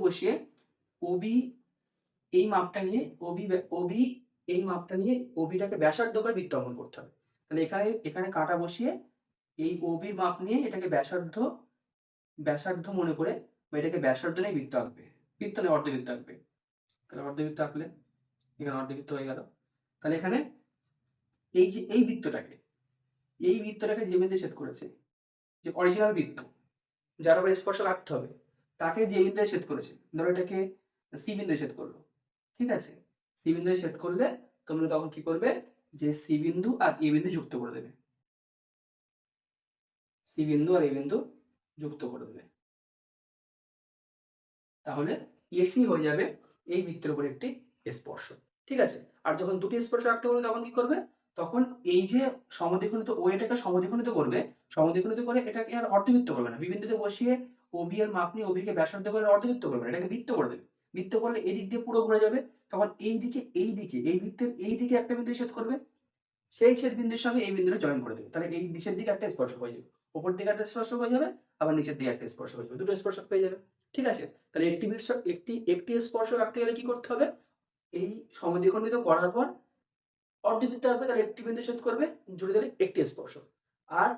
বসিয়ে ওবি এই মাপটা নিয়ে ওবি এই মাপটা নিয়ে ওবিটাকে ব্যাসার্ধ করে বৃত্ত অঙ্কন করতে হবে। তাহলে এখানে কাটা বসিয়ে এই ওবির মাপ নিয়ে এটাকে ব্যাসার্ধ মনে করে বা এটাকে ব্যাসার্ধ নিয়ে বৃত্ত আঁকবে, বৃত্ত নয় অর্ধবৃত্ত আঁকবে। তাহলে অর্ধবৃত্ত আঁকলে এখানে অর্ধবৃত্ত হয়ে গেল। তাহলে এখানে এই যে এই বৃত্তটাকে যে বিন্দু ছেদ করেছে, যে অরিজিনাল বৃত্ত যার উপর স্পর্শ আঁকতে হবে, তাকে যে বিন্দু ছেদ করেছে, ধরো এটাকে সি বিন্দু ছেদ করলো। ঠিক আছে? সি বিন্দু ছেদ করলে তোমরা তখন কি করবে, যে সি বিন্দু আর এ বিন্দু যুক্ত করে দেবে। সি বিন্দু আর এ বিন্দু যুক্ত করে দেবে, তাহলে এসি হয়ে যাবে এই বৃত্তের উপর একটি স্পর্শ। ঠিক আছে? আর যখন দুটি স্পর্শ আঁকতে বলবে তখন কি করবে, তখন এই যে সমদ্বিখণ্ডিত ও এটাকে সমদ্বিখণ্ডিত করে এটাকে আর অর্ধবৃত্ত করবে না, বিবিন্দুতে বসিয়ে ওবি এর মাপ নিয়ে ওবিকে ব্যাসার্ধ করে অর্ধবৃত্ত করবে না, এটাকে বৃত্ত করে দেবে। বৃত্ত করলে এদিক দিয়ে পুরো ঘুরে যাবে, তখন এই বৃত্তের এই দিকে একটা বিন্দু ছেদ করবে, সেই ছেদ বিন্দুর সঙ্গে এই বিন্দুটা জয়েন করে দেবে। তাহলে এই নিচের দিকে একটা স্পর্শ হয়ে যাবে, উপর দিকে একটা স্পর্শ হয়ে যাবে, আবার নিচের দিকে একটা স্পর্শ হয়ে যাবে, দুটো স্পর্শক পেয়ে যাবে। ঠিক আছে? তাহলে একটি স্পর্শ রাখতে গেলে কি করতে হবে, এই সমদ্বিখণ্ডিত করার পর অর্ধবৃত্ত আঁকবে, তাহলে একটি বিন্দু ছেদ করবে, জুড়ে দিলে একটি স্পর্শ। আর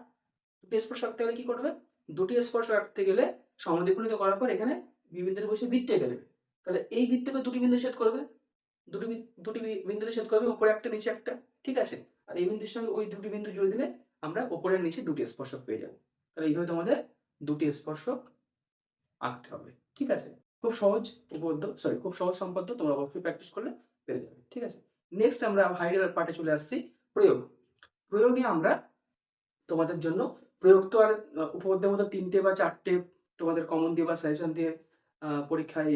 দুটি স্পর্শ আঁকতে গেলে কি করবে, দুটি স্পর্শ আঁকতে গেলে সমদ্বিখণ্ডিত করার পর এখানে বিন্দুতে বসে বৃত্ত এঁকে দেবে। তাহলে এই বৃত্তকে দুটি বিন্দু ছেদ করবে, দুটি বিন্দুতে ছেদ করবে, উপরে একটা নিচে একটা। ঠিক আছে? আর এই বিন্দুর সঙ্গে ওই দুটি বিন্দু জুড়ে দিলে আমরা উপরের নিচে দুটি স্পর্শক পেয়ে যাবো। তাহলে এইভাবে তোমাদের দুটি স্পর্শক আঁকতে হবে। ঠিক আছে? খুব সহজ সম্পাদ্য, তোমরা অবশ্যই প্র্যাকটিস করলে পেরে যাবে। ঠিক আছে? নেক্সট আমরা হাইডার পার্টে চলে আসছি, প্রয়োগে আমরা তোমাদের জন্য প্রয়োগ তো আর উপপাদ্যের মতো 3টে বা 4টে তোমাদের কমন দিয়ে বা সাজেশন দিয়ে পরীক্ষায়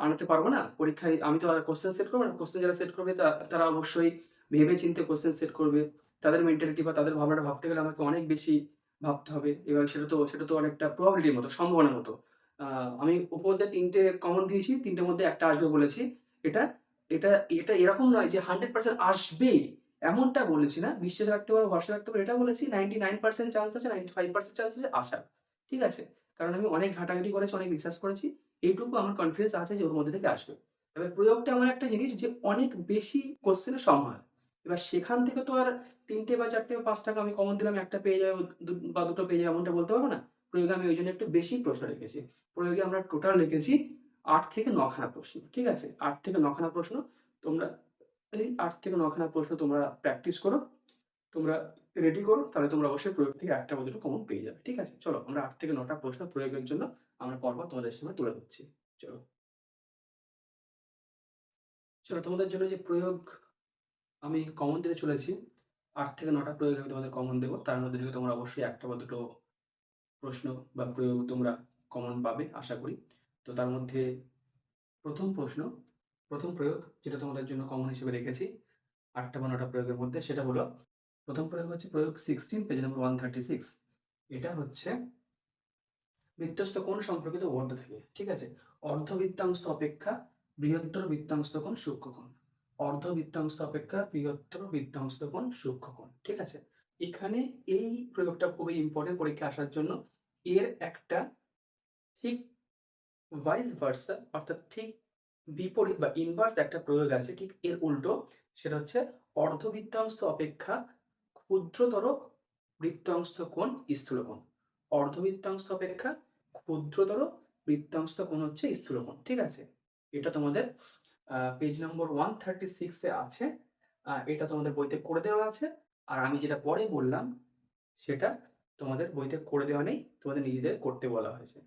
আনাতে পারবো না। পরীক্ষায় আমি তো আর কোশ্চেন সেট করবো না, কোশ্চেন যারা সেট করবে তারা অবশ্যই ভেবে চিন্তে কোশ্চেন সেট করবে। তাদের মেন্টালিটি বা তাদের ভাবনাটা ভাবতে গেলে আমাকে অনেক বেশি ভাবতে হবে, এবং সেটা তো অনেকটা প্রবাবিলিটির মতো, সম্ভাবনার মতো। আমি উপপাদ্যে 3টে কমন দিয়েছি, 3টের মধ্যে একটা আসবে বলেছি। এটা এটা এটা এরকম নয় যে 100% আসবেই, এমনটা বলেছি না। বিশ্বাস রাখতে পারো, ভরসা রাখতে পারো, এটা বলেছি 99% চান্স আছে, 95% চান্স আছে আসার। ঠিক আছে? কারণ আমি অনেক ঘাটাঘাটি করেছি, অনেক রিসার্চ করেছি, এইটুকু আমার কনফিডেন্স আছে যে ওর মধ্যে থেকে আসবে। এবার প্রয়োগটা এমন একটা জিনিস যে অনেক বেশি কোশ্চেনের সমাহার। এবার সেখান থেকে তো আর 3টে বা 4টে বা 5টা আমি কমন দিলাম, একটা পেয়ে যাবে বা দুটো পেয়ে যাবে এমনটা বলতে পারবো না। প্রয়োগে আমি ওই জন্য একটু বেশি প্রশ্ন রেখেছি। প্রয়োগে আমরা টোটাল রেখেছি 8 থেকে 9 খানা প্রশ্ন। ঠিক আছে? 8 থেকে 9 খানা প্রশ্ন। তোমরা এই 8 থেকে 9 খানা প্রশ্ন তোমরা প্র্যাকটিস করো। তোমরা রেডি করো, তাহলে তোমরা অবশ্যই প্রয়োগ থেকে একটা বা দুটো কমন পেয়ে যাবে। ঠিক আছে? চলো আমরা ৮ থেকে ৯টা প্রশ্ন প্রয়োগের জন্য আমরা পরপর তোমাদের সামনে তুলে ধরছি। চলো। তোমাদের জন্য যে প্রয়োগ আমি কমন দিতে চলেছি, ৮ থেকে ৯টা প্রয়োগ আমি তোমাদের কমন দেবো। তার মধ্যে থেকে তোমরা অবশ্যই একটা বা দুটো প্রশ্ন বা প্রয়োগ তোমরা কমন পাবে আশা করি। তো তার মধ্যে ১ম প্রশ্ন, ১ম প্রয়োগ যেটা তোমাদের জন্য কমন হিসেবে রেখেছি ৮টা বা ৯টা প্রয়োগের মধ্যে, সেটা হলো ১ম প্রয়োগ হচ্ছে প্রয়োগ 16 পেজ নম্বর 136। এটা হচ্ছে বৃত্তস্থ কোণ সম্পর্কিত বর্গ থেকে। ঠিক আছে? অর্ধবৃত্তাংশ অপেক্ষা বৃহত্তর বৃত্তাংশ কোণ সূক্ষ্মকোণ। অর্ধবৃত্তাংশ অপেক্ষা বৃহত্তর বৃত্তাংশ কোণ সূক্ষ্মকোণ। ঠিক আছে? এখানে এই প্রয়োগটা খুবই ইম্পর্টেন্ট পরীক্ষা আসার জন্য। এর একটা ঠিক ভাইস ভার্সা, অর্থাৎ ঠিক বিপরীত বা ইনভার্স একটা প্রয়োগ আছে ঠিক এর উল্টো। সেটা হচ্ছে অর্ধবৃত্তাংশ অপেক্ষা ক্ষুদ্রতর বৃত্তাংশ কোণ স্থূলকোণ। অর্ধবৃত্তাংশ অপেক্ষা ক্ষুদ্রতর বৃত্তাংশ কোণ হচ্ছে স্থূলকোণ। ঠিক আছে? এটা তোমাদের পেজ নম্বর 136 এ আছে। এটা তোমাদের বইতে করে দেওয়া আছে। আর আমি যেটা পরে বললাম সেটা তোমাদের বইতে করে দেওয়া নেই, তোমাদের নিজেদের করতে বলা হয়েছে।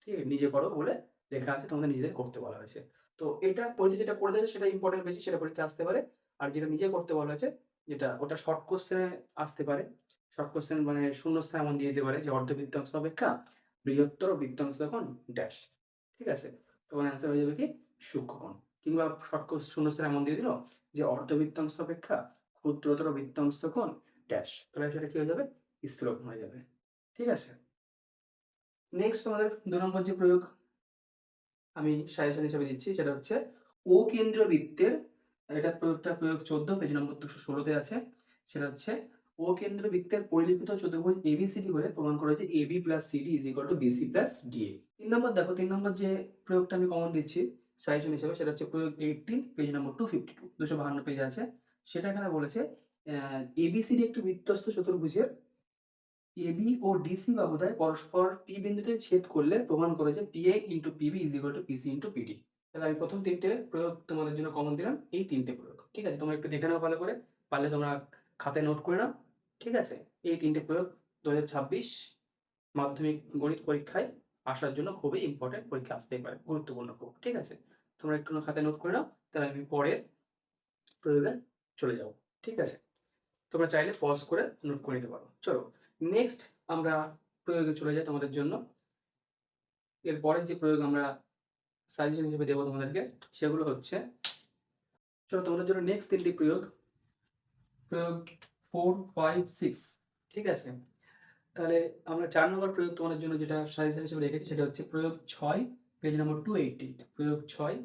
ঠিক আছে? নিজে করো বলে লেখা আছে, তোমাদের নিজেদের করতে বলা হয়েছে। তো এটা বইতে যেটা করে দেওয়া সেটা ইম্পর্টেন্ট বেশি, সেটা পরীক্ষায় আসতে পারে। আর যেটা নিজে করতে বলা হয়েছে, যেটা ওটা শর্ট কোশ্চেনে আসতে পারে। শর্ট কোশ্চেন মানে শূন্যস্থান এমন দিয়ে দিতে পারে যে অর্ধবৃত্তাংশ অপেক্ষা বৃহত্তর বৃত্তাংশ কোণ ড্যাশ। ঠিক আছে? তখন অ্যান্সার হয়ে যাবে কি সূক্ষ্মকোণ। কিংবা শর্ট শূন্যস্থান এমন দিয়ে দিল যে অর্ধবৃত্তাংশ অপেক্ষা ক্ষুদ্রতর বৃত্তাংশ কোণ ড্যাশ। তাহলে সেটা কি হয়ে যাবে? স্থূলকোণ হয়ে যাবে। ঠিক আছে? নেক্সট তোমাদের ২ নম্বর যে প্রয়োগ আমি সাজেশন হিসেবে দিচ্ছি সেটা হচ্ছে ও কেন্দ্রীয় বৃত্তের, এটা প্রয়োগ ১৪ পেজ নম্বর ২১৬ তে আছে। সেটা হচ্ছে ও কেন্দ্র বৃত্তের পরিলিখিত চতুর্ভুজ এবিসিডি হলে প্রমাণ করা হয়েছে AB plus CD is equal to BC plus DA. ৩ নম্বর দেখো, ৩ নম্বর যে প্রয়োগটা আমি কমন দিচ্ছি সাজেশন হিসেবে সেটা হচ্ছে প্রয়োগ 18 পেজ নম্বর 252 252 পেজে আছে। সেটা এখানে বলেছে এবিসিডি একটি বৃত্তস্থ চতুর্ভুজের এবি ও ডিসি বাহুদ্বয় পরস্পর পি বিন্দুতে ছেদ করলে প্রমাণ করে যে PA into PB is equal two PC into PD. তাহলে আমি প্রথম ৩টে প্রয়োগ তোমাদের জন্য কমন দিলাম, এই ৩টে প্রয়োগ। ঠিক আছে? তোমরা একটু দেখে নাও ভালো করে, পারলে তোমরা খাতায় নোট করে নাও। ঠিক আছে? এই ৩টে প্রয়োগ ২০২৬ মাধ্যমিক গণিত পরীক্ষায় আসার জন্য খুবই ইম্পর্টেন্ট, পরীক্ষা আসতেই পারে, গুরুত্বপূর্ণ খুব। ঠিক আছে? তোমরা একটু খাতায় নোট করে নাও, তাহলে আমি পরের প্রয়োগে চলে যাব। ঠিক আছে? তোমরা চাইলে পজ করে নোট করে নিতে পারো। চলো নেক্সট আমরা প্রয়োগে চলে যাই তোমাদের জন্য। এর পরের যে প্রয়োগ আমরা সাজেশন হিসেবে দেবো তোমাদেরকে সেগুলো হচ্ছে, চলো তোমাদের জন্য নেক্সট ৩টি প্রয়োগ 4, 5, 6। ঠিক আছে? তাহলে আমরা ৪ নম্বর প্রয়োগ তোমাদের জন্য যেটা সাজেশন হিসেবে রেখেছি সেটা হচ্ছে প্রয়োগ ৬ পেজ নম্বর 280। প্রয়োগ ৬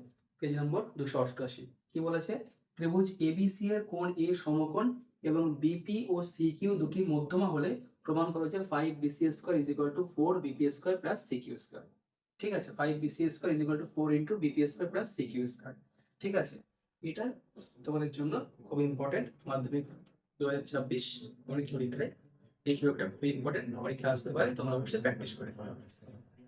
পেজ নম্বর 288। কি বলেছে? ত্রিভুজ এবিসি এর কোণ এ সমকোণ এবং বিপি ও সিকিউ দুটি মধ্যমা হলে প্রমাণ করো যে 5bc square is equal two 4bp square plus CQ square. ঠিক আছে? 5bc square is equal two 4 into BP square plus CQ square. ঠিক আছে? এটা তোমাদের জন্য খুব ইম্পর্টেন্ট মাধ্যমিক ২০২৬ গণিত পরীক্ষায়। এই প্রয়োগটা খুবই ইম্পর্টেন্ট, পরীক্ষা আসতে পারে, তোমরা অবশ্যই প্র্যাকটিস করে নেবে।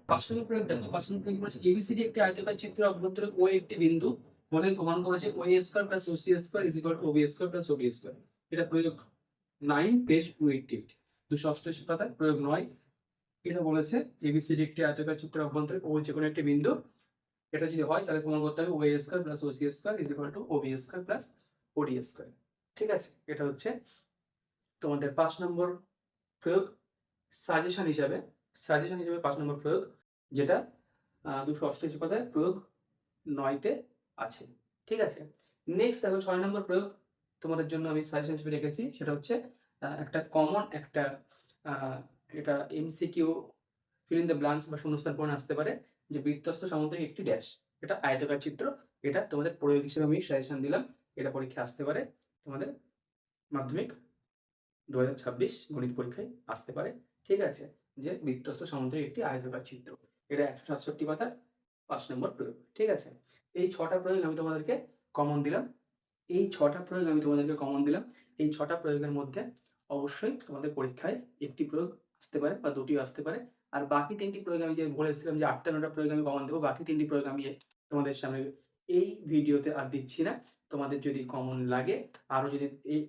৫ নম্বর প্রয়োগ দেখো, ৫ নম্বর প্রয়োগ বলেছে এবিসিডি একটি আয়তাকার চিত্র অভ্যন্তরে ও একটি বিন্দু বলে প্রমাণ করেছে O A square plus O C square is equal to O B square plus O D square. এটা প্রয়োগ 9 পেজ 288 288 পাতায় প্রয়োগ 9। এটা বলেছে এবিসিডি একটি আয়তাকার চিত্র অভ্যন্তরে ও যে কোনো একটি বিন্দু, এটা যদি হয় তাহলে প্রমাণ করতে হবে O A square plus O C square is equal to O B square plus O D square. ঠিক আছে? এটা হচ্ছে তোমাদের ৫ নম্বর প্রয়োগ সাজেশন হিসাবে ৫ নম্বর প্রয়োগ, যেটা ২৮৮ পাতায় প্রয়োগ ৯ তে আছে। ঠিক আছে? নেক্সট দেখো ৬ নম্বর প্রয়োগ তোমাদের জন্য আমি সাজেশন হিসেবে রেখেছি। সেটা হচ্ছে একটা কমন একটা এটা MCQ fill in the blanks বা শূন্যস্থান পূরণে আসতে পারে যে বৃত্তস্থ সামুদ্রিক একটি ড্যাশ। এটা আয়তাকার চিত্র। এটা তোমাদের প্রয়োগ হিসেবে আমি সাজেশন দিলাম। এটা পরীক্ষায় আসতে পারে তোমাদের মাধ্যমিক ২০২৬ গণিত পরীক্ষায় আসতে পারে। ঠিক আছে? যে বৃত্তস্থ সামুদ্রিক একটি আয়তাকার চিত্র। এটা ১৬৭ পাতার ৫ নম্বর প্রয়োগ। ঠিক আছে? এই ৬টা প্রয়োগ আমি তোমাদেরকে কমন দিলাম। এই ৬টা প্রয়োগ আমি তোমাদেরকে কমন দিলাম। এই ৬টা প্রয়োগের মধ্যে অবশ্যই তোমাদের পরীক্ষায় ১টি প্রয়োগ আসতে পারে বা ২টিও আসতে পারে। আর বাকি ৩টি প্রয়োগ আমি যে বলেছিলাম যে ৮টা ৯টা প্রয়োগ আমি কমন দেবো, বাকি ৩টি প্রয়োগ আমি তোমাদের সামনে এই ভিডিওতে আর দিচ্ছি না। তোমাদের যদি কমন লাগে, আরও যদি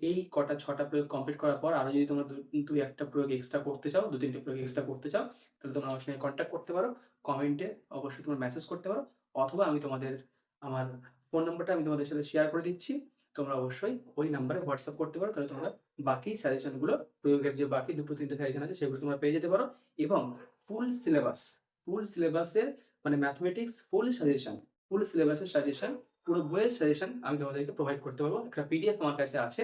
এই কটা 6টা প্রয়োগ কমপ্লিট করার পর আরও যদি তোমরা 2-1টা প্রয়োগ এক্সট্রা করতে চাও, 2-3টে প্রয়োগ এক্সট্রা করতে চাও, তাহলে তোমরা আমার সঙ্গে কন্ট্যাক্ট করতে পারো। কমেন্টে অবশ্যই তোমরা মেসেজ করতে পারো, অথবা আমি তোমাদের আমার ফোন নাম্বারটা আমি তোমাদের সাথে শেয়ার করে দিচ্ছি। তোমরা অবশ্যই ওই নাম্বারে হোয়াটসঅ্যাপ করতে পারো, তাহলে তোমরা বাকি সাজেশনগুলো, প্রয়োগের যে বাকি 2-3টে সাজেশন আছে সেগুলো তোমরা পেয়ে যেতে পারো। এবং ফুল সিলেবাসের মানে ম্যাথমেটিক্স ফুল সিলেবাসের সাজেশন, পুরো বইয়ের সাজেশন আমি তোমাদেরকে প্রোভাইড করতে পারবো। একটা পিডিএফ আমার কাছে আছে,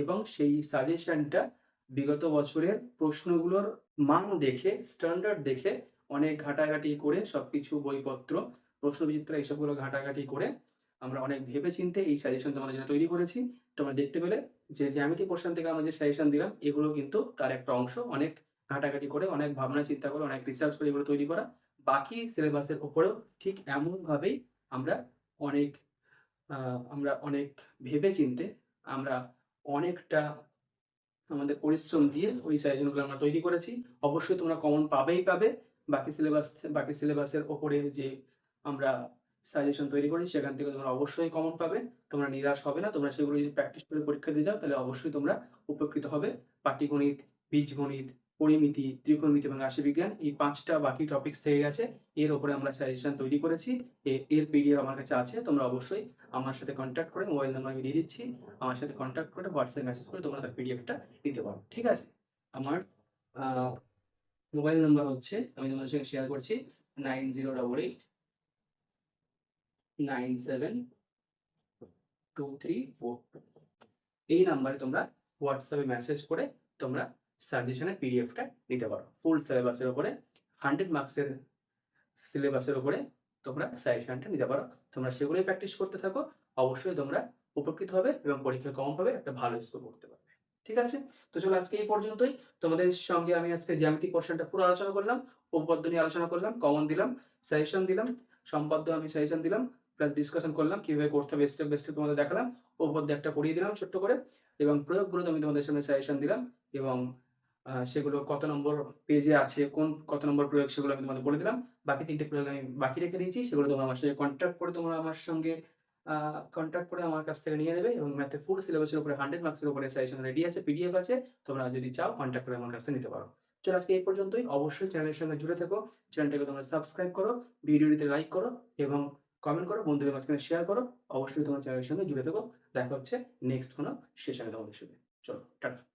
এবং সেই সাজেশনটা বিগত বছরের প্রশ্নগুলোর মান দেখে, স্ট্যান্ডার্ড দেখে, অনেক ঘাটাঘাটি করে সবকিছু বইপত্র, প্রশ্নবিচিত্র এইসবগুলো ঘাটাঘাটি করে আমরা অনেক ভেবেচিন্তে এই সাজেশন তোমাদের জন্য তৈরি করেছি। তোমরা দেখতে পেলে যে জ্যামিতি পোর্শন থেকে আমরা যে সাজেশন দিলাম, এগুলো কিন্তু তার একটা অংশ। অনেক ঘাটাঘাটি করে, অনেক ভাবনা চিন্তা করে, অনেক রিসার্চ করে এগুলো তৈরি করা। বাকি সিলেবাসের উপরেও ঠিক এমনভাবেই আমরা অনেক অনেক ভেবেচিন্তে, আমরা অনেকটা আমাদের পরিশ্রম দিয়ে ওই সাজেশনগুলো আমরা তৈরি করেছি। অবশ্যই তোমরা কমন পাবেই পাবে। বাকি সিলেবাসের ওপরে যে আমরা সাজেশন তৈরি করি সেখান থেকে তোমরা অবশ্যই কমন পাবে। তোমরা নিরাশ হবে না। তোমরা সেগুলো যদি প্র্যাকটিস করে পরীক্ষা দিয়ে যাও, তাহলে অবশ্যই তোমরা উপকৃত হবে। পাটিগণিত, বীজগণিত, পরিমিতি, ত্রিকোণমিতি এবং রাশিবিজ্ঞান, এই 5টা বাকি টপিকস থেকে গেছে। এর উপরে আমরা সাজেশন তৈরি করেছি। এর পিডিএফ আমার কাছে আছে। তোমরা অবশ্যই আমার সাথে কন্ট্যাক্ট করে, মোবাইল নাম্বার আমি দিয়ে দিচ্ছি, আমার সাথে কন্ট্যাক্ট করে হোয়াটসঅ্যাপ মেসেজ করে তোমরা তার পিডিএফটা নিতে পারো। ঠিক আছে? আমার মোবাইল নাম্বার হচ্ছে, আমি তোমাদের সঙ্গে শেয়ার করছি, 9088972342। এই নাম্বারে তোমরা হোয়াটসঅ্যাপে মেসেজ করে তোমরা সাজেশনের পিডিএফটা নিতে পারো। ফুল সিলেবাসের উপরে, 100 মার্কসের সিলেবাসের উপরে তোমরা সাজেশনটা নিতে পারো। তোমরা সেগুলোই প্র্যাকটিস করতে থাকো। অবশ্যই তোমরা উপকৃত হবে এবং পরীক্ষায় কমন পাবে, একটা ভালো স্কোর করতে পারবে। ঠিক আছে? তো চলো আজকে এই পর্যন্তই। তোমাদের সঙ্গে আমি আজকে জ্যামিতি পোর্শনটা পুরো আলোচনা করলাম, উপপাদ্য নিয়ে আলোচনা করলাম, কমন দিলাম, সাজেশন দিলাম, সম্পাদ্য আমি সাজেশন দিলাম, প্লাস ডিসকাশন করলাম কিভাবে করতে হবে, স্টেপ বাই স্টেপ তোমাদের দেখালাম, উপপাদ্য একটা পড়িয়ে দিলাম ছোট্ট করে, এবং প্রয়োগগুলো আমি তোমাদের সামনে সাজেশন দিলাম, এবং সেগুলো কত নম্বর পেজে আছে, কত নম্বর প্রয়োগ সেগুলো আমি তোমাদের বলে দিলাম। বাকি 3টে প্রয়োগ আমি বাকি রেখে দিয়েছি, সেগুলো তোমরা আমার সাথে কন্ট্যাক্ট করে আমার কাছ থেকে নিয়ে নেবে। এবং ম্যাথে ফুল সিলেবাসের উপরে 100 মার্কসের উপরে সাজেশন রেডি আছে, পিডিএফ আছে। তোমরা যদি চাও কন্ট্যাক্ট করে আমার কাছ থেকে নিতে পারো। চলো আজকে এই পর্যন্তই। অবশ্যই চ্যানেলের সঙ্গে জুড়ে থেকো, চ্যানেলটাকে তোমরা সাবস্ক্রাইব করো, ভিডিওটিতে লাইক করো এবং কমেন্ট করো, বন্ধুদের মাঝখানে শেয়ার করো। অবশ্যই তোমার চ্যানেলের সঙ্গে জুড়ে থেকো। দেখা হচ্ছে নেক্সট কোনো সেশনে তোমাদের সাথে। চলো টাটা।